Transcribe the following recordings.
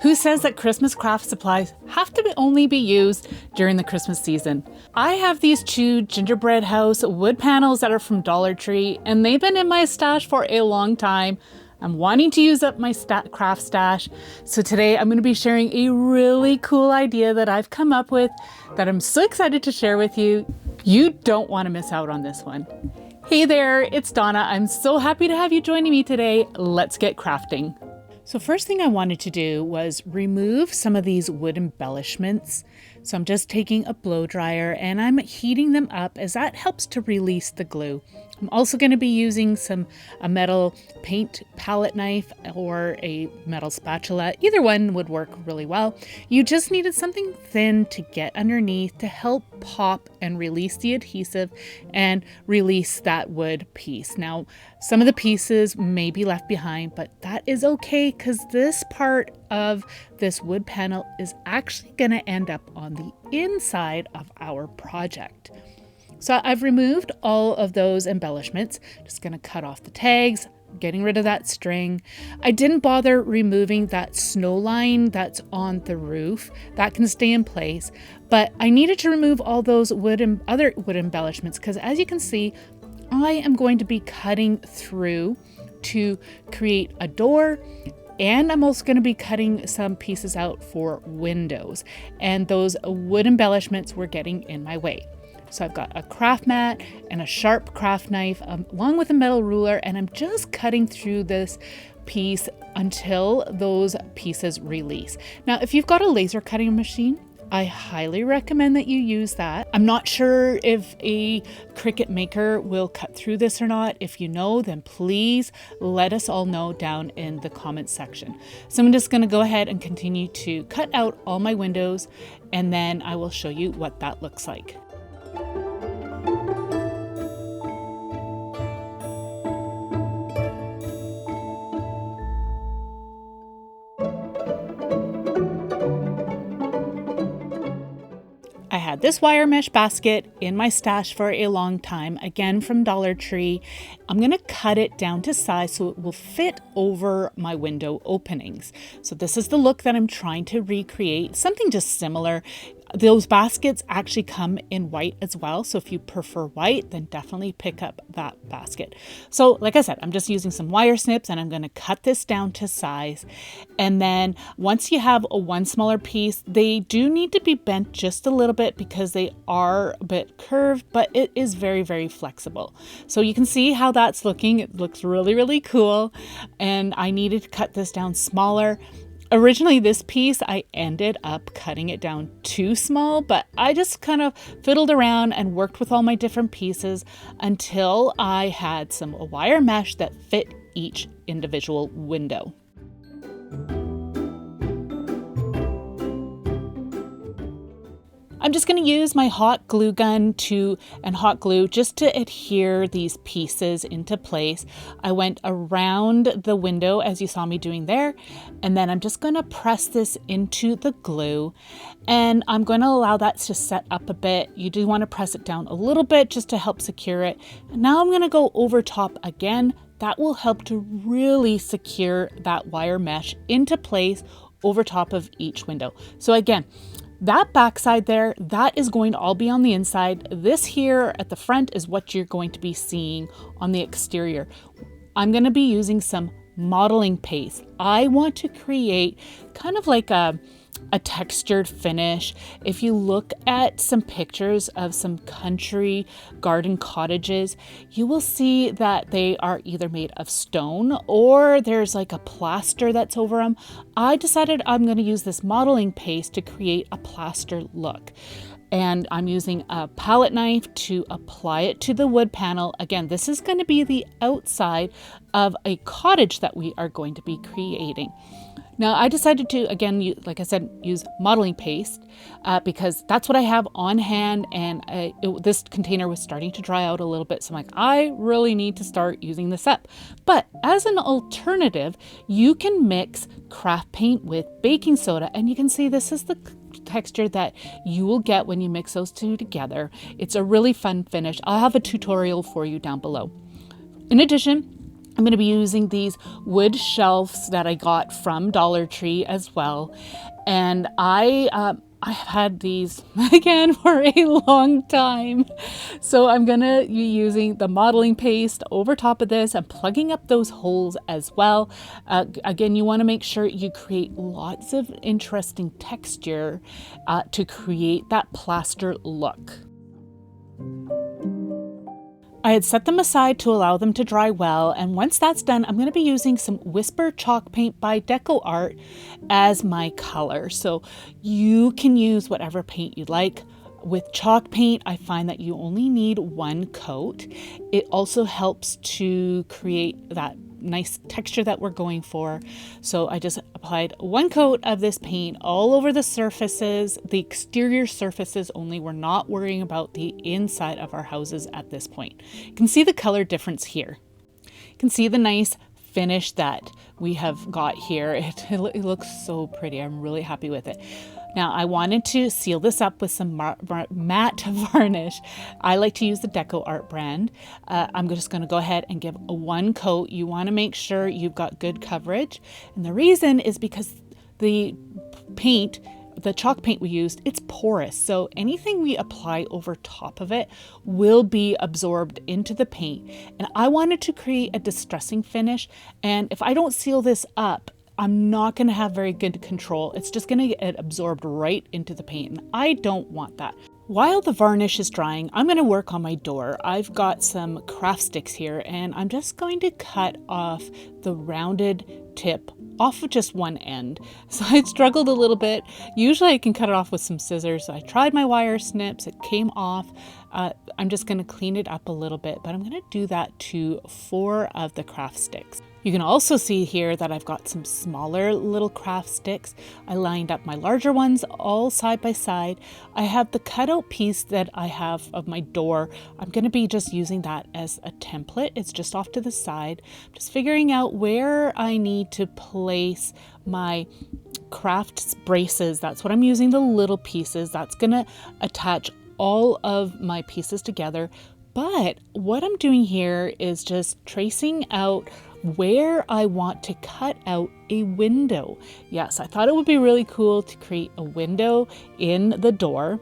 Who says that Christmas craft supplies have to only be used during the Christmas season? I have these 2 gingerbread house wood panels that are from Dollar Tree, and they've been in my stash for a long time. I'm wanting to use up my craft stash. So today I'm going to be sharing a really cool idea that I've come up with that I'm so excited to share with you. You don't want to miss out on this one. Hey there, it's Donna. I'm so happy to have you joining me today. Let's get crafting. So first thing I wanted to do was remove some of these wood embellishments. So I'm just taking a blow dryer and I'm heating them up as that helps to release the glue. I'm also going to be using a metal paint palette knife or a metal spatula. Either one would work really well. You just needed something thin to get underneath to help pop and release the adhesive and release that wood piece. Now, some of the pieces may be left behind, but that is okay because this part of this wood panel is actually going to end up on the inside of our project. So I've removed all of those embellishments. Just going to cut off the tags, getting rid of that string. I didn't bother removing that snow line that's on the roof. That can stay in place, but I needed to remove all those other wood embellishments because as you can see, I am going to be cutting through to create a door. And I'm also going to be cutting some pieces out for windows. And those wood embellishments were getting in my way. So I've got a craft mat and a sharp craft knife along with a metal ruler. And I'm just cutting through this piece until those pieces release. Now, if you've got a laser cutting machine, I highly recommend that you use that. I'm not sure if a Cricut Maker will cut through this or not. If you know, then please let us all know down in the comments section. So I'm just going to go ahead and continue to cut out all my windows, and then I will show you what that looks like. I had this wire mesh basket in my stash for a long time, again from Dollar Tree. I'm going to cut it down to size so it will fit over my window openings. So this is the look that I'm trying to recreate, something just similar. Those baskets actually come in white as well. So if you prefer white, then definitely pick up that basket. So like I said, I'm just using some wire snips and I'm going to cut this down to size. And then once you have one smaller piece, they do need to be bent just a little bit because they are a bit curved, but it is very, very flexible. So you can see how that's looking. It looks really, really cool. And I needed to cut this down smaller. Originally, this piece, I ended up cutting it down too small, but I just kind of fiddled around and worked with all my different pieces until I had some wire mesh that fit each individual window. I'm just going to use my hot glue gun and hot glue just to adhere these pieces into place. I went around the window as you saw me doing there, and then I'm just going to press this into the glue, and I'm going to allow that to set up a bit. You do want to press it down a little bit just to help secure it. And now I'm going to go over top again. That will help to really secure that wire mesh into place over top of each window. So again, that backside there, that is going to all be on the inside. This here at the front is what you're going to be seeing on the exterior. I'm going to be using some modeling paste. I want to create kind of like a textured finish. If you look at some pictures of some country garden cottages, you will see that they are either made of stone or there's like a plaster that's over them. I decided I'm going to use this modeling paste to create a plaster look. And I'm using a palette knife to apply it to the wood panel. Again, this is going to be the outside of a cottage that we are going to be creating. Now, I decided to, again, like I said, use modeling paste because that's what I have on hand, and this container was starting to dry out a little bit. So I'm like, I really need to start using this up. But as an alternative, you can mix craft paint with baking soda, and you can see this is the texture that you will get when you mix those two together. It's a really fun finish. I'll have a tutorial for you down below. In addition, I'm going to be using these wood shelves that I got from Dollar Tree as well. And I've had these again for a long time. So I'm going to be using the modeling paste over top of this and plugging up those holes as well. Again, you want to make sure you create lots of interesting texture to create that plaster look. I had set them aside to allow them to dry well, and once that's done, I'm going to be using some Whisper chalk paint by DecoArt as my color. So you can use whatever paint you like. With chalk paint, I find that you only need one coat. It also helps to create that nice texture that we're going for. So I just applied one coat of this paint all over the surfaces, the exterior surfaces only. We're not worrying about the inside of our houses at this point. You can see the color difference here. You can see the nice finish that we have got here. It looks so pretty. I'm really happy with it. Now I wanted to seal this up with some matte varnish. I like to use the DecoArt brand. I'm just going to go ahead and give one coat. You want to make sure you've got good coverage. And the reason is because the paint, the chalk paint we used, it's porous. So anything we apply over top of it will be absorbed into the paint. And I wanted to create a distressing finish. And if I don't seal this up, I'm not going to have very good control. It's just going to get absorbed right into the paint, and I don't want that. While the varnish is drying, I'm going to work on my door. I've got some craft sticks here, and I'm just going to cut off the rounded tip off of just one end. So I struggled a little bit. Usually I can cut it off with some scissors. I tried my wire snips, it came off. I'm just going to clean it up a little bit, but I'm going to do that to 4 of the craft sticks. You can also see here that I've got some smaller little craft sticks. I lined up my larger ones all side by side. I have the cutout piece that I have of my door. I'm going to be just using that as a template. It's just off to the side. Just figuring out where I need to place my craft braces. That's what I'm using, the little pieces. That's going to attach all of my pieces together. But what I'm doing here is just tracing out where I want to cut out a window. Yes, I thought it would be really cool to create a window in the door.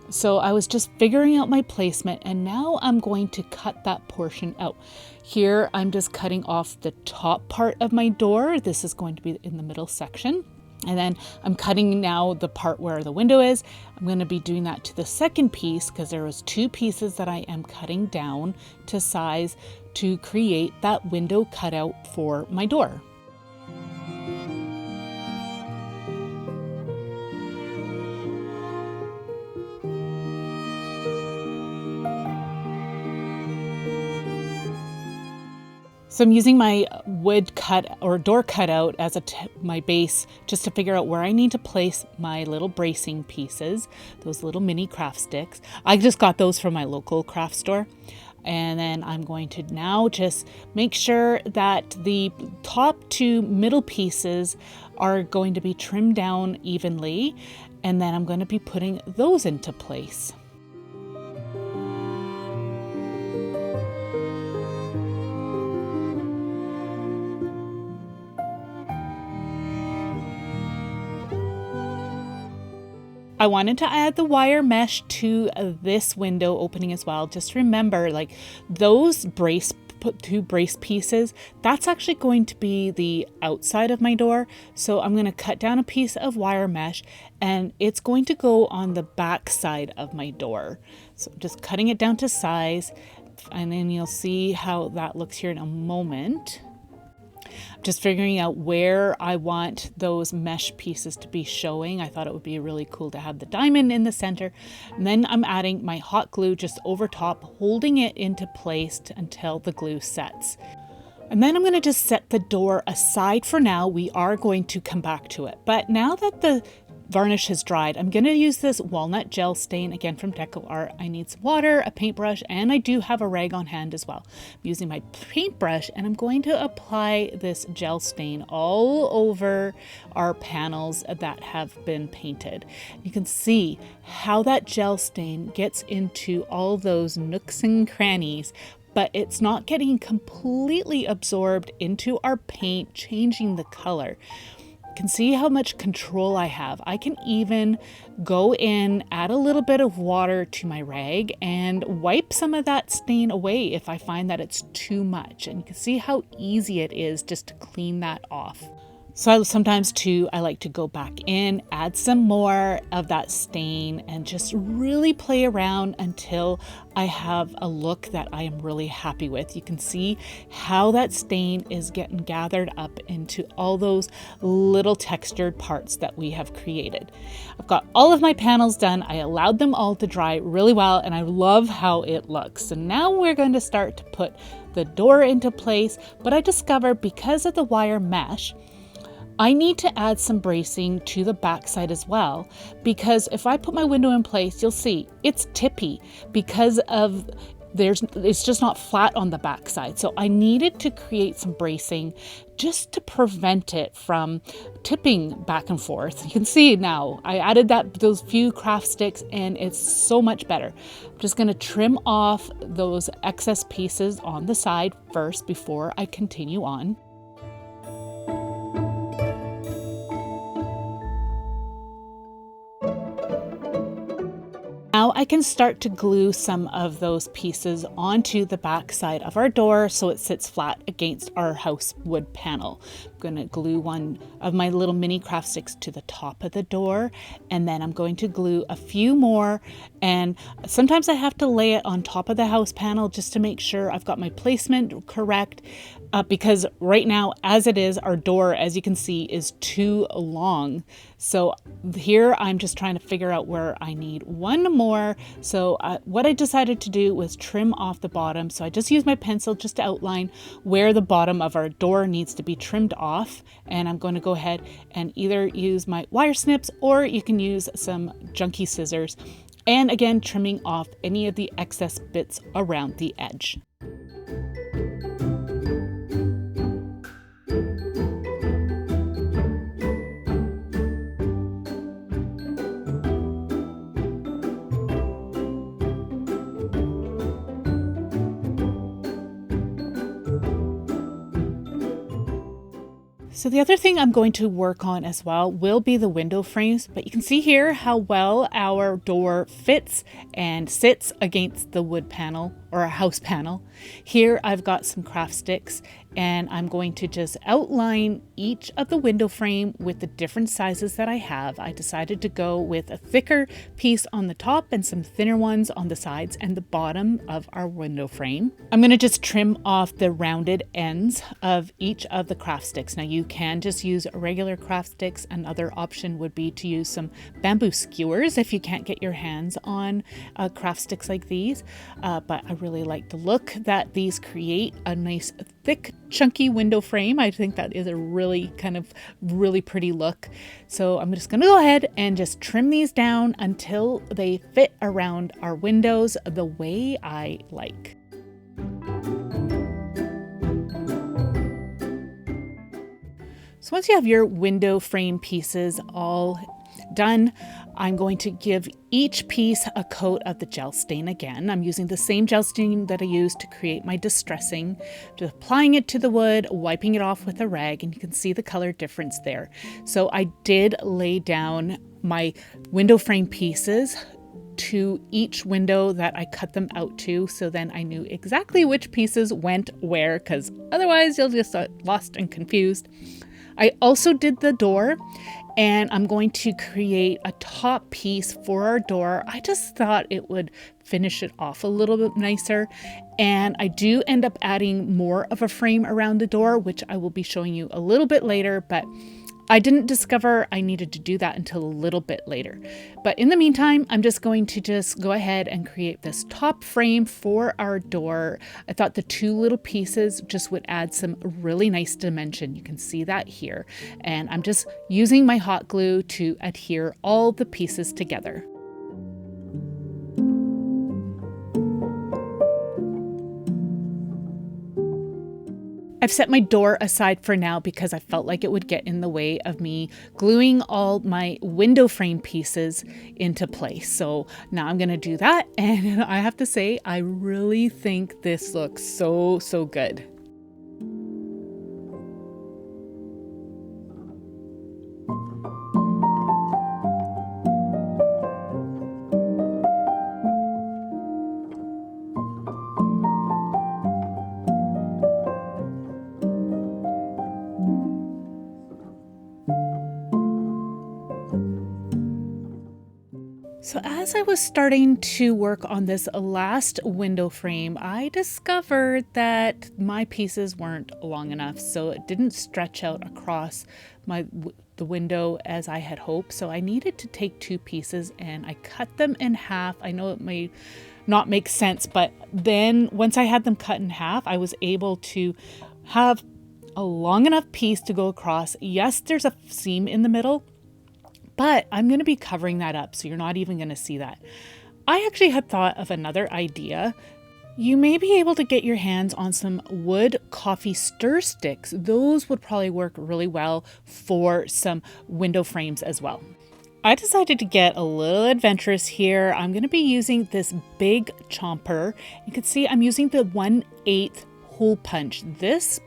So I was just figuring out my placement, and now I'm going to cut that portion out. Here I'm just cutting off the top part of my door. This is going to be in the middle section. And then I'm cutting now the part where the window is. I'm going to be doing that to the second piece because there was 2 pieces that I am cutting down to size to create that window cutout for my door. So I'm using my wood cut or door cutout as my base just to figure out where I need to place my little bracing pieces, those little mini craft sticks. I just got those from my local craft store. And then I'm going to now just make sure that the top 2 middle pieces are going to be trimmed down evenly. And then I'm going to be putting those into place. I wanted to add the wire mesh to this window opening as well. Just remember, like those 2 brace pieces, that's actually going to be the outside of my door. So I'm going to cut down a piece of wire mesh and it's going to go on the back side of my door. So just cutting it down to size, and then you'll see how that looks here in a moment. Just figuring out where I want those mesh pieces to be showing. I thought it would be really cool to have the diamond in the center. And then I'm adding my hot glue just over top, holding it into place until the glue sets. And then I'm going to just set the door aside for now. We are going to come back to it. But now that the varnish has dried, I'm going to use this walnut gel stain again from DecoArt. I need some water, a paintbrush, and I do have a rag on hand as well. I'm using my paintbrush and I'm going to apply this gel stain all over our panels that have been painted. You can see how that gel stain gets into all those nooks and crannies, but it's not getting completely absorbed into our paint, changing the color. You can see how much control I have. I can even go in, add a little bit of water to my rag and wipe some of that stain away if I find that it's too much. And you can see how easy it is just to clean that off. So sometimes too, I like to go back in, add some more of that stain and just really play around until I have a look that I am really happy with. You can see how that stain is getting gathered up into all those little textured parts that we have created. I've got all of my panels done. I allowed them all to dry really well and I love how it looks. So now we're going to start to put the door into place, but I discovered because of the wire mesh, I need to add some bracing to the backside as well, because if I put my window in place, you'll see it's tippy because of it's just not flat on the backside. So I needed to create some bracing just to prevent it from tipping back and forth. You can see now I added those few craft sticks and it's so much better. I'm just going to trim off those excess pieces on the side first before I continue on. Now I can start to glue some of those pieces onto the back side of our door so it sits flat against our house wood panel. I'm going to glue one of my little mini craft sticks to the top of the door, and then I'm going to glue a few more, and sometimes I have to lay it on top of the house panel just to make sure I've got my placement correct. Because right now, as it is, our door, as you can see, is too long. So here I'm just trying to figure out where I need one more. So what I decided to do was trim off the bottom. So I just used my pencil just to outline where the bottom of our door needs to be trimmed off. And I'm going to go ahead and either use my wire snips or you can use some junky scissors. And again, trimming off any of the excess bits around the edge. So the other thing I'm going to work on as well will be the window frames, but you can see here how well our door fits and sits against the wood panel or a house panel. Here I've got some craft sticks and I'm going to just outline each of the window frame with the different sizes that I have. I decided to go with a thicker piece on the top and some thinner ones on the sides and the bottom of our window frame. I'm going to just trim off the rounded ends of each of the craft sticks. Now you can just use regular craft sticks. Another option would be to use some bamboo skewers if you can't get your hands on craft sticks like these. But I really like the look that these create, a nice thick chunky window frame. I think that is a really really pretty look. So I'm just going to go ahead and just trim these down until they fit around our windows the way I like. So once you have your window frame pieces all done, I'm going to give each piece a coat of the gel stain again. I'm using the same gel stain that I used to create my distressing, just applying it to the wood, wiping it off with a rag, and you can see the color difference there. So I did lay down my window frame pieces to each window that I cut them out to, so then I knew exactly which pieces went where, because otherwise you'll just get lost and confused. I also did the door, and I'm going to create a top piece for our door. I just thought it would finish it off a little bit nicer. And I do end up adding more of a frame around the door, which I will be showing you a little bit later, but I didn't discover I needed to do that until a little bit later. But in the meantime, I'm just going to just go ahead and create this top frame for our door. I thought the two little pieces just would add some really nice dimension. You can see that here. And I'm just using my hot glue to adhere all the pieces together. I've set my door aside for now because I felt like it would get in the way of me gluing all my window frame pieces into place. So now I'm going to do that. And I have to say, I really think this looks so good. So as I was starting to work on this last window frame, I discovered that my pieces weren't long enough, so it didn't stretch out across the window as I had hoped. So I needed to take two pieces and I cut them in half. I know it may not make sense, but then once I had them cut in half, I was able to have a long enough piece to go across. Yes, there's a seam in the middle, but I'm going to be covering that up, so you're not even going to see that. I actually had thought of another idea. You may be able to get your hands on some wood coffee stir sticks. Those would probably work really well for some window frames as well. I decided to get a little adventurous here. I'm going to be using this big chomper. You can see I'm using the 1/8 hole punch. This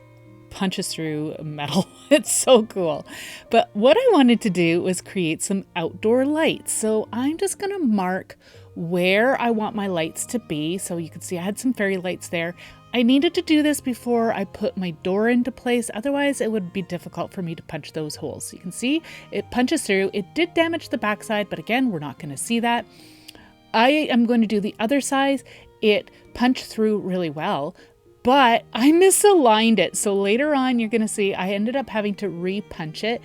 punches through metal. It's so cool. But what I wanted to do was create some outdoor lights. So I'm just going to mark where I want my lights to be. So you can see I had some fairy lights there. I needed to do this before I put my door into place. Otherwise, it would be difficult for me to punch those holes. So you can see it punches through. It did damage the backside, but again, we're not going to see that. I am going to do the other side. It punched through really well, but I misaligned it. So later on, you're going to see I ended up having to re-punch it,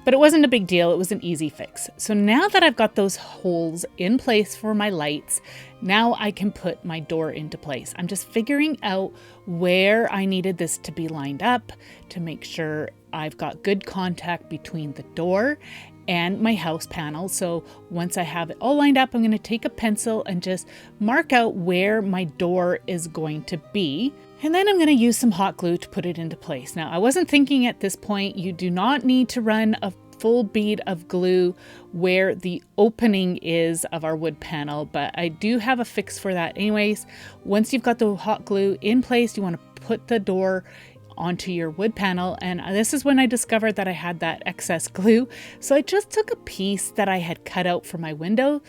but it wasn't a big deal. It was an easy fix. So now that I've got those holes in place for my lights, now I can put my door into place. I'm just figuring out where I needed this to be lined up to make sure I've got good contact between the door and my house panel. So once I have it all lined up, I'm going to take a pencil and just mark out where my door is going to be. And then I'm going to use some hot glue to put it into place. Now, I wasn't thinking at this point, you do not need to run a full bead of glue where the opening is of our wood panel, but I do have a fix for that anyways. Once you've got the hot glue in place, you want to put the door onto your wood panel, and this is when I discovered that I had that excess glue. So I just took a piece that I had cut out for my window,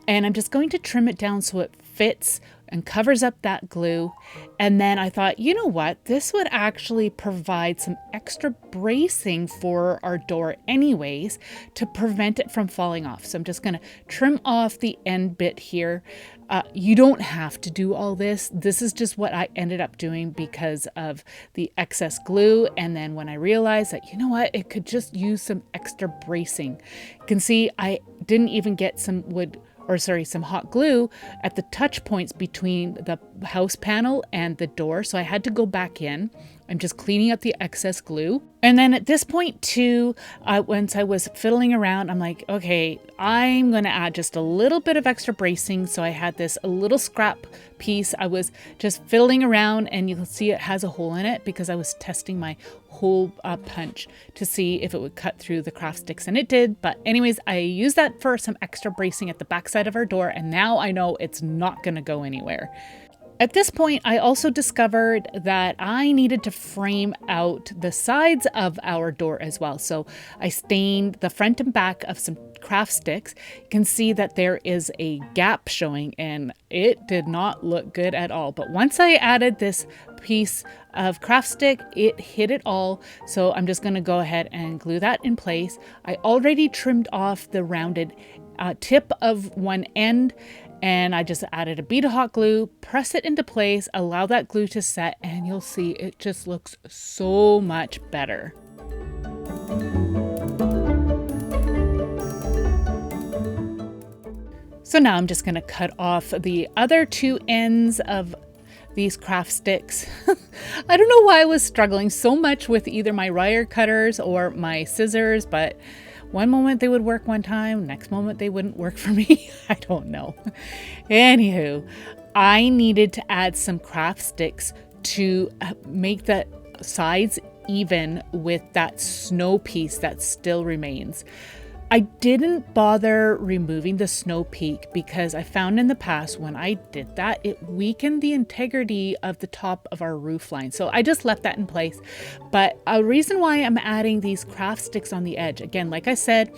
and I'm just going to trim it down so it fits and covers up that glue. And then I thought, you know what, this would actually provide some extra bracing for our door anyways to prevent it from falling off. So I'm just going to trim off the end bit here. You don't have to do all this. This is just what I ended up doing because of the excess glue. And then when I realized that, you know what, it could just use some extra bracing. You can see I didn't even get some some hot glue at the touch points between the house panel and the door. So I had to go back in. I'm just cleaning up the excess glue. And then at this point too, once I was fiddling around, I'm like, okay, I'm going to add just a little bit of extra bracing. So I had this little scrap piece. I was just fiddling around, and you can see it has a hole in it because I was testing my hole punch to see if it would cut through the craft sticks, and it did. But anyways, I used that for some extra bracing at the backside of our door, and now I know it's not going to go anywhere. At this point, I also discovered that I needed to frame out the sides of our door as well. So I stained the front and back of some craft sticks. You can see that there is a gap showing, and it did not look good at all. But once I added this piece of craft stick, it hid it all. So I'm just going to go ahead and glue that in place. I already trimmed off the rounded tip of one end, and I just added a bead of hot glue, press it into place, allow that glue to set, and you'll see it just looks so much better. So now I'm just going to cut off the other two ends of these craft sticks. I don't know why I was struggling so much with either my wire cutters or my scissors, but one moment they would work one time, next moment they wouldn't work for me. I don't know. Anywho, I needed to add some craft sticks to make that sides even with that snow piece that still remains. I didn't bother removing the snow peak because I found in the past when I did that, it weakened the integrity of the top of our roof line. So I just left that in place. But a reason why I'm adding these craft sticks on the edge, again, like I said,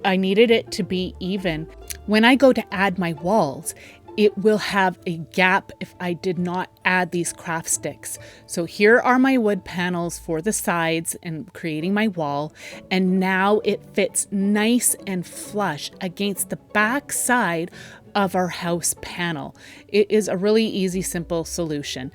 I needed it to be even. When I go to add my walls, it will have a gap if I did not add these craft sticks. So here are my wood panels for the sides and creating my wall. And now it fits nice and flush against the back side of our house panel. It is a really easy, simple solution.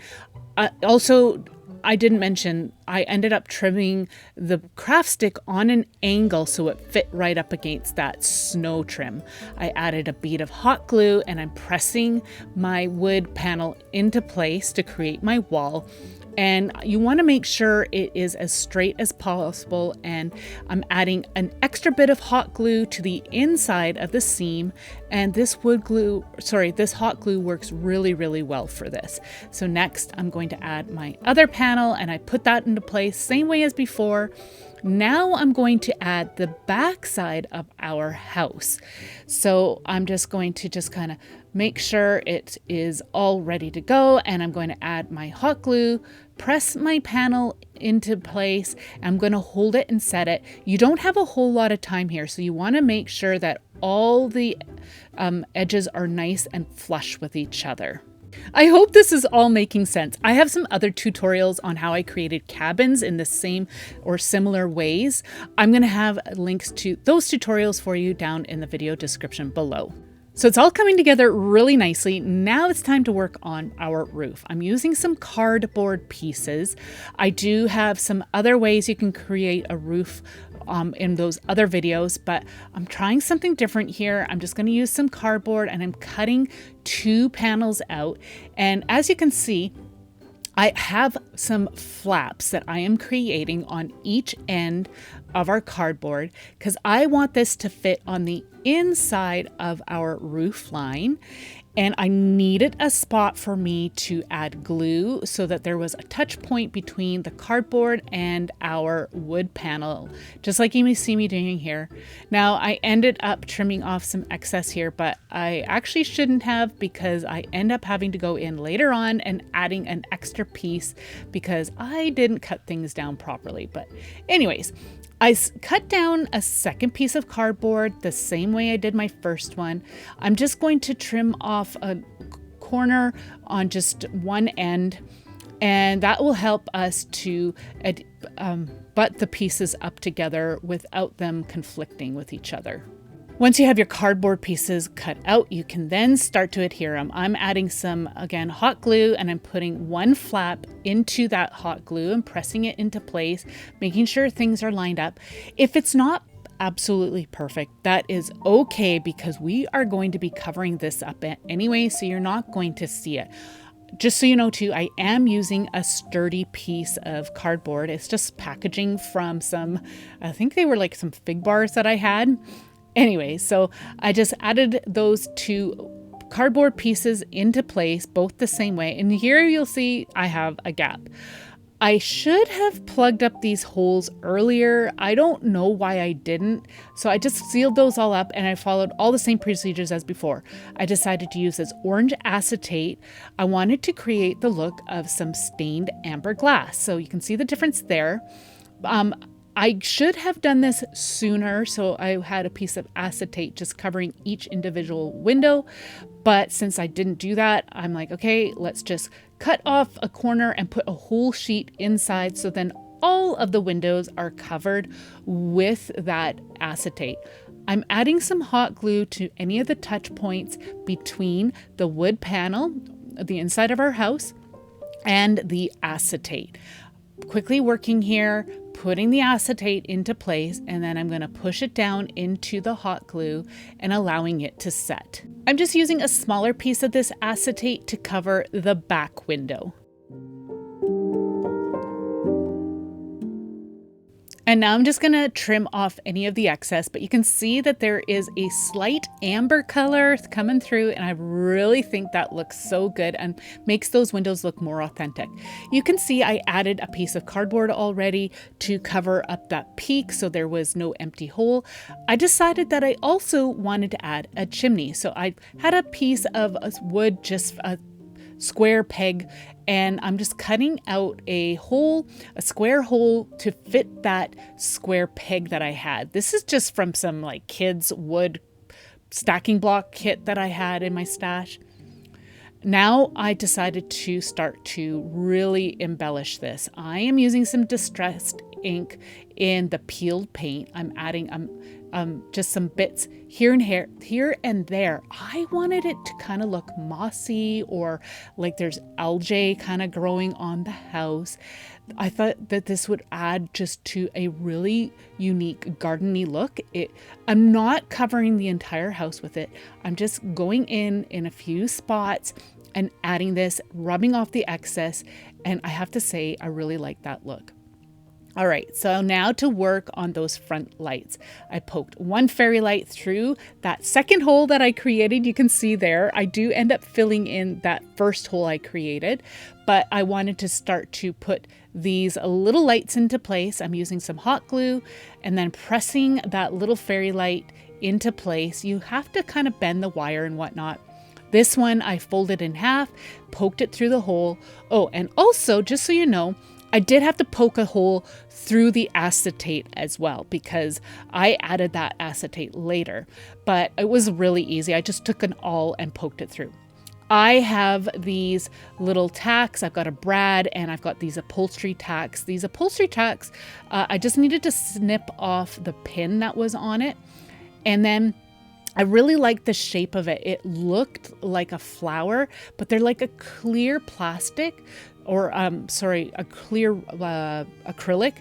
I didn't mention, I ended up trimming the craft stick on an angle so it fit right up against that snow trim. I added a bead of hot glue and I'm pressing my wood panel into place to create my wall. And you want to make sure it is as straight as possible. And I'm adding an extra bit of hot glue to the inside of the seam. And this hot glue works really, really well for this. So next I'm going to add my other panel and I put that into place same way as before. Now I'm going to add the back side of our house. So I'm just going to kind of make sure it is all ready to go. And I'm going to add my hot glue, press my panel into place. I'm going to hold it and set it. You don't have a whole lot of time here. So you want to make sure that all the edges are nice and flush with each other. I hope this is all making sense. I have some other tutorials on how I created cabins in the same or similar ways. I'm going to have links to those tutorials for you down in the video description below. So it's all coming together really nicely. Now it's time to work on our roof. I'm using some cardboard pieces. I do have some other ways you can create a roof in those other videos, but I'm trying something different here. I'm just going to use some cardboard and I'm cutting 2 panels out. And as you can see, I have some flaps that I am creating on each end of our cardboard because I want this to fit on the inside of our roof line. And I needed a spot for me to add glue so that there was a touch point between the cardboard and our wood panel, just like you may see me doing here. Now I ended up trimming off some excess here, but I actually shouldn't have because I end up having to go in later on and adding an extra piece because I didn't cut things down properly. But anyways, I cut down a second piece of cardboard the same way I did my first one. I'm just going to trim off a corner on just one end, and that will help us to butt the pieces up together without them conflicting with each other. Once you have your cardboard pieces cut out, you can then start to adhere them. I'm adding some, again, hot glue, and I'm putting one flap into that hot glue and pressing it into place, making sure things are lined up. If it's not absolutely perfect, that is okay because we are going to be covering this up anyway, so you're not going to see it. Just so you know too, I am using a sturdy piece of cardboard. It's just packaging from some, I think they were like some fig bars that I had. Anyway, so I just added those 2 cardboard pieces into place, both the same way. And here you'll see I have a gap. I should have plugged up these holes earlier. I don't know why I didn't. So I just sealed those all up and I followed all the same procedures as before. I decided to use this orange acetate. I wanted to create the look of some stained amber glass. So you can see the difference there. I should have done this sooner, so I had a piece of acetate just covering each individual window. But since I didn't do that, I'm like, okay, let's just cut off a corner and put a whole sheet inside so then all of the windows are covered with that acetate. I'm adding some hot glue to any of the touch points between the wood panel, the inside of our house, and the acetate. Quickly working here, putting the acetate into place, and then I'm going to push it down into the hot glue and allowing it to set. I'm just using a smaller piece of this acetate to cover the back window. And now I'm just going to trim off any of the excess, but you can see that there is a slight amber color coming through, and I really think that looks so good and makes those windows look more authentic. You can see I added a piece of cardboard already to cover up that peak so there was no empty hole. I decided that I also wanted to add a chimney. So I had a piece of wood, just a square peg, and I'm just cutting out a square hole to fit that square peg that I had. This is just from some like kids wood stacking block kit that I had in my stash. Now I decided to start to really embellish this. I am using some distressed ink in the peeled paint. I'm adding just some bits here and there. I wanted it to kind of look mossy or like there's algae kind of growing on the house. I thought that this would add just to a really unique gardeny look. I'm not covering the entire house with it. I'm just going in a few spots and adding this, rubbing off the excess. And I have to say, I really like that look. All right, so now to work on those front lights. I poked one fairy light through that second hole that I created. You can see there, I do end up filling in that first hole I created, but I wanted to start to put these little lights into place. I'm using some hot glue and then pressing that little fairy light into place. You have to kind of bend the wire and whatnot. This one I folded in half, poked it through the hole. Oh, and also, just so you know, I did have to poke a hole through the acetate as well because I added that acetate later, but it was really easy. I just took an awl and poked it through. I have these little tacks. I've got a brad and I've got these upholstery tacks. These upholstery tacks, I just needed to snip off the pin that was on it. And then I really liked the shape of it. It looked like a flower, but they're like a clear plastic or a clear acrylic.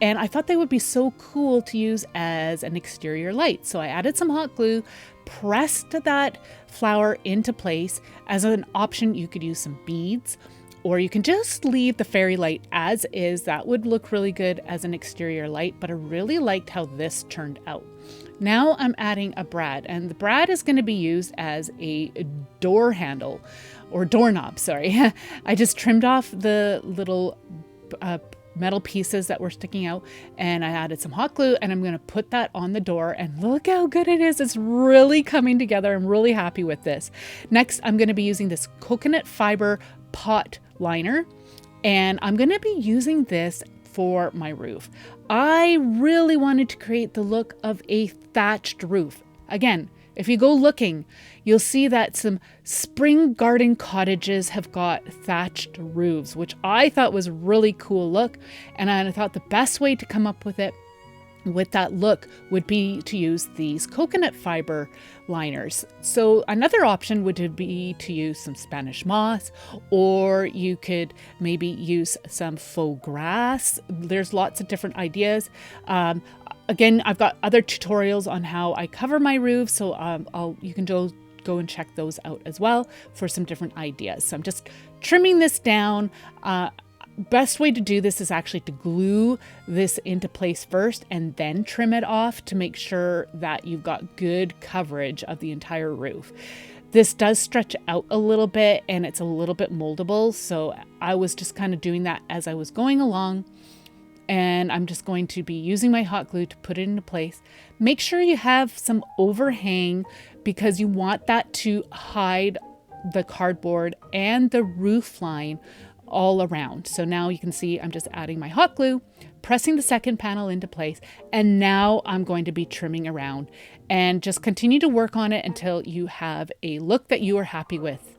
And I thought they would be so cool to use as an exterior light. So I added some hot glue, pressed that flower into place. As an option, you could use some beads, or you can just leave the fairy light as is. That would look really good as an exterior light, but I really liked how this turned out. Now I'm adding a brad, and the brad is going to be used as a door handle or doorknob, sorry. I just trimmed off the little metal pieces that were sticking out, and I added some hot glue, and I'm going to put that on the door, and look how good it is. It's really coming together. I'm really happy with this. Next, I'm going to be using this coconut fiber pot liner, and I'm going to be using this for my roof. I really wanted to create the look of a thatched roof. Again, if you go looking, you'll see that some spring garden cottages have got thatched roofs, which I thought was a really cool look. And I thought the best way to come up with that look would be to use these coconut fiber liners. So another option would be to use some Spanish moss, or you could maybe use some faux grass. There's lots of different ideas. Again, I've got other tutorials on how I cover my roof, so you can go and check those out as well for some different ideas. So I'm just trimming this down. Best way to do this is actually to glue this into place first and then trim it off to make sure that you've got good coverage of the entire roof. This does stretch out a little bit and it's a little bit moldable, so I was just kind of doing that as I was going along. And I'm just going to be using my hot glue to put it into place. Make sure you have some overhang because you want that to hide the cardboard and the roof line all around. So now you can see I'm just adding my hot glue, pressing the second panel into place, and now I'm going to be trimming around and just continue to work on it until you have a look that you are happy with.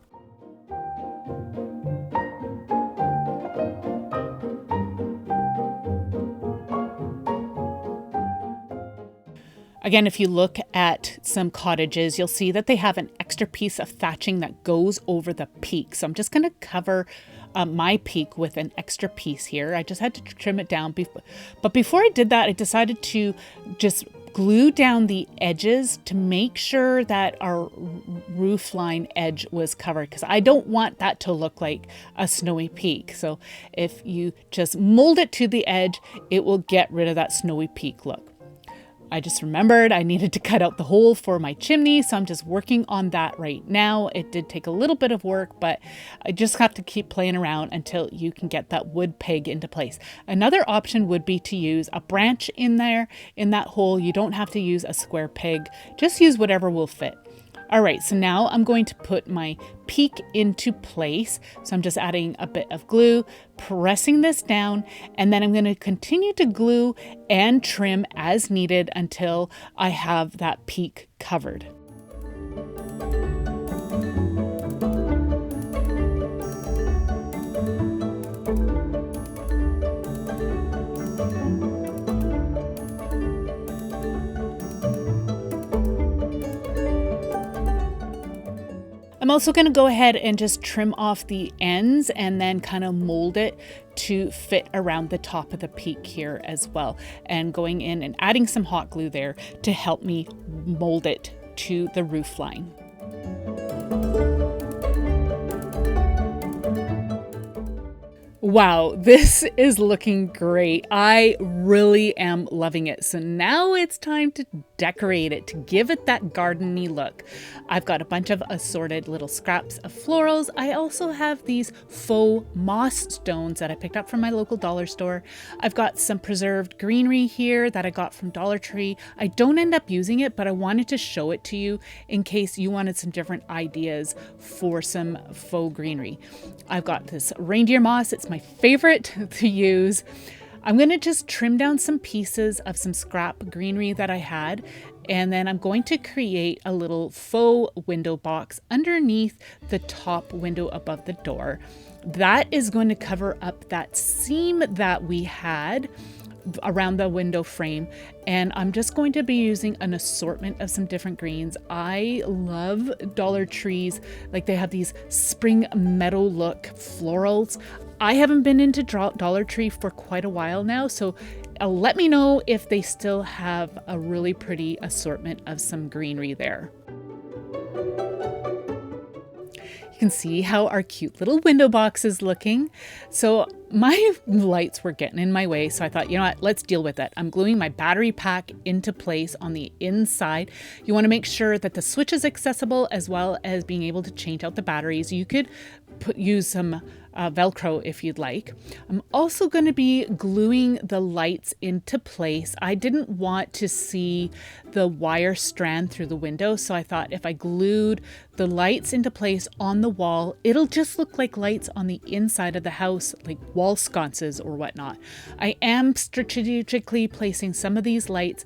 Again, if you look at some cottages, you'll see that they have an extra piece of thatching that goes over the peak. So I'm just going to cover my peak with an extra piece here. I just had to trim it down. But before I did that, I decided to just glue down the edges to make sure that our roof line edge was covered, because I don't want that to look like a snowy peak. So if you just mold it to the edge, it will get rid of that snowy peak look. I just remembered I needed to cut out the hole for my chimney, so I'm just working on that right now. It did take a little bit of work, but I just have to keep playing around until you can get that wood peg into place. Another option would be to use a branch in there, in that hole. You don't have to use a square peg, just use whatever will fit. All right, so now I'm going to put my peak into place. So I'm just adding a bit of glue, pressing this down, and then I'm going to continue to glue and trim as needed until I have that peak covered. I'm also going to go ahead and just trim off the ends and then kind of mold it to fit around the top of the peak here as well. And going in and adding some hot glue there to help me mold it to the roof line. Wow, this is looking great. I really am loving it. So now it's time to decorate it, to give it that garden-y look. I've got a bunch of assorted little scraps of florals. I also have these faux moss stones that I picked up from my local dollar store. I've got some preserved greenery here that I got from Dollar Tree. I don't end up using it, but I wanted to show it to you in case you wanted some different ideas for some faux greenery. I've got this reindeer moss. It's my favorite to use. I'm going to just trim down some pieces of some scrap greenery that I had, and then I'm going to create a little faux window box underneath the top window above the door. That is going to cover up that seam that we had around the window frame, and I'm just going to be using an assortment of some different greens. I love Dollar Trees, like they have these spring meadow look florals. I haven't been into Dollar Tree for quite a while now, so let me know if they still have a really pretty assortment of some greenery there. You can see how our cute little window box is looking. So my lights were getting in my way, so I thought, you know what, let's deal with it. I'm gluing my battery pack into place on the inside. You want to make sure that the switch is accessible, as well as being able to change out the batteries. You could use some Velcro if you'd like. I'm also going to be gluing the lights into place. I didn't want to see the wire strand through the window, so I thought if I glued the lights into place on the wall, it'll just look like lights on the inside of the house, like wall sconces or whatnot. I am strategically placing some of these lights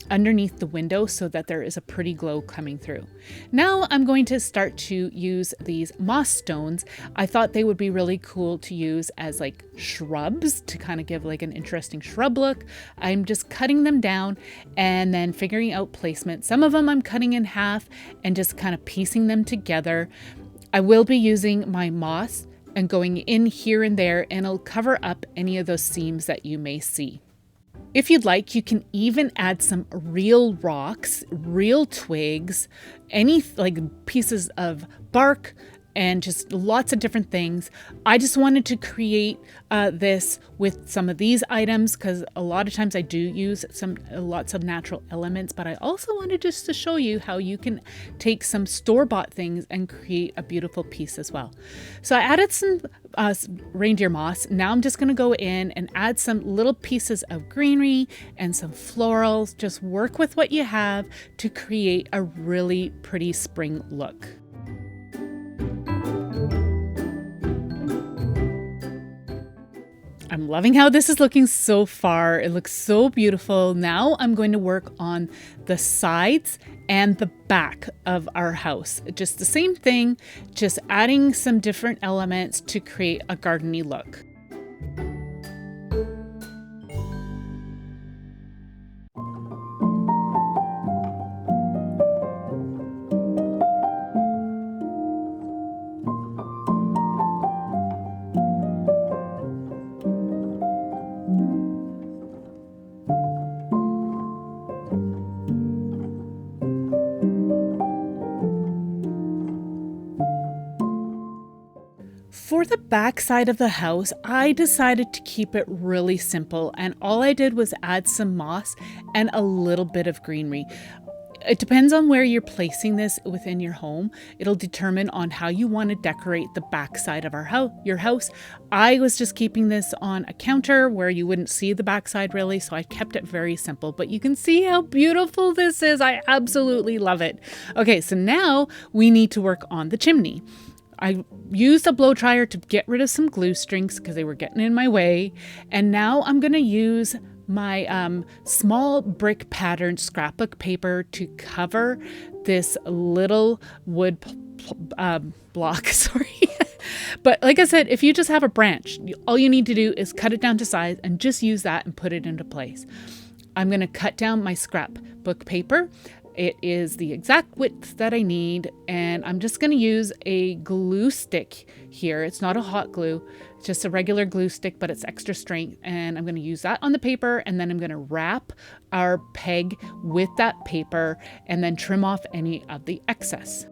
underneath the window so that there is a pretty glow coming through. Now I'm going to start to use these moss stones. I thought they would be really cool to use as like shrubs to kind of give like an interesting shrub look. I'm just cutting them down and then figuring out placement. Some of them I'm cutting in half and just kind of piecing them together. I will be using my moss and going in here and there, and it'll cover up any of those seams that you may see. If you'd like, you can even add some real rocks, real twigs, any like pieces of bark, and just lots of different things. I just wanted to create this with some of these items because a lot of times I do use lots of natural elements, but I also wanted just to show you how you can take some store-bought things and create a beautiful piece as well. So I added some reindeer moss. Now I'm just going to go in and add some little pieces of greenery and some florals. Just work with what you have to create a really pretty spring look. I'm loving how this is looking so far. It looks so beautiful. Now I'm going to work on the sides and the back of our house. Just the same thing, just adding some different elements to create a garden-y look. For the back side of the house, I decided to keep it really simple, and all I did was add some moss and a little bit of greenery. It depends on where you're placing this within your home. It'll determine on how you want to decorate the back side of your house. I was just keeping this on a counter where you wouldn't see the backside really, so I kept it very simple, but you can see how beautiful this is. I absolutely love it. Okay, so now we need to work on the chimney. I used a blow dryer to get rid of some glue strings because they were getting in my way. And now I'm going to use my small brick pattern scrapbook paper to cover this little wood block. Sorry. But like I said, if you just have a branch, all you need to do is cut it down to size and just use that and put it into place. I'm going to cut down my scrapbook paper. It is the exact width that I need, and I'm just going to use a glue stick here. It's not a hot glue, it's just a regular glue stick, but it's extra strength, and I'm going to use that on the paper, and then I'm going to wrap our peg with that paper and then trim off any of the excess.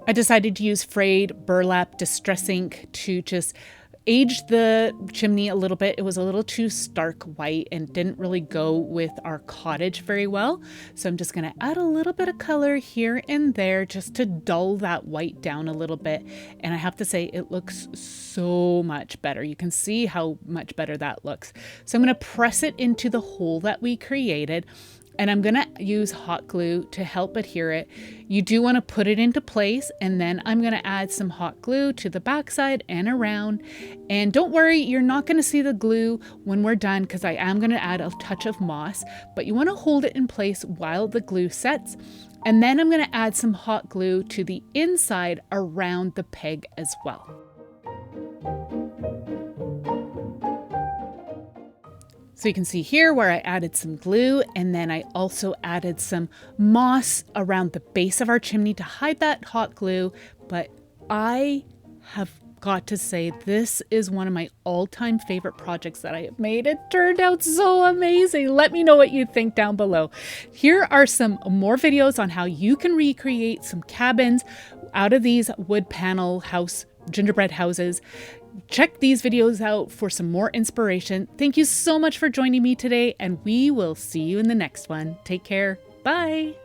I decided to use frayed burlap distress ink to just age the chimney a little bit. It was a little too stark white and didn't really go with our cottage very well. So I'm just going to add a little bit of color here and there just to dull that white down a little bit. And I have to say it looks so much better. You can see how much better that looks. So I'm going to press it into the hole that we created. And I'm going to use hot glue to help adhere it. You do want to put it into place, and then I'm going to add some hot glue to the backside and around. And don't worry, you're not going to see the glue when we're done because I am going to add a touch of moss, but you want to hold it in place while the glue sets. And then I'm going to add some hot glue to the inside around the peg as well. So you can see here where I added some glue, and then I also added some moss around the base of our chimney to hide that hot glue. But I have got to say, this is one of my all-time favorite projects that I have made. It turned out so amazing. Let me know what you think down below. Here are some more videos on how you can recreate some cabins out of these wood panel gingerbread houses. Check these videos out for some more inspiration. Thank you so much for joining me today, and we will see you in the next one. Take care. Bye.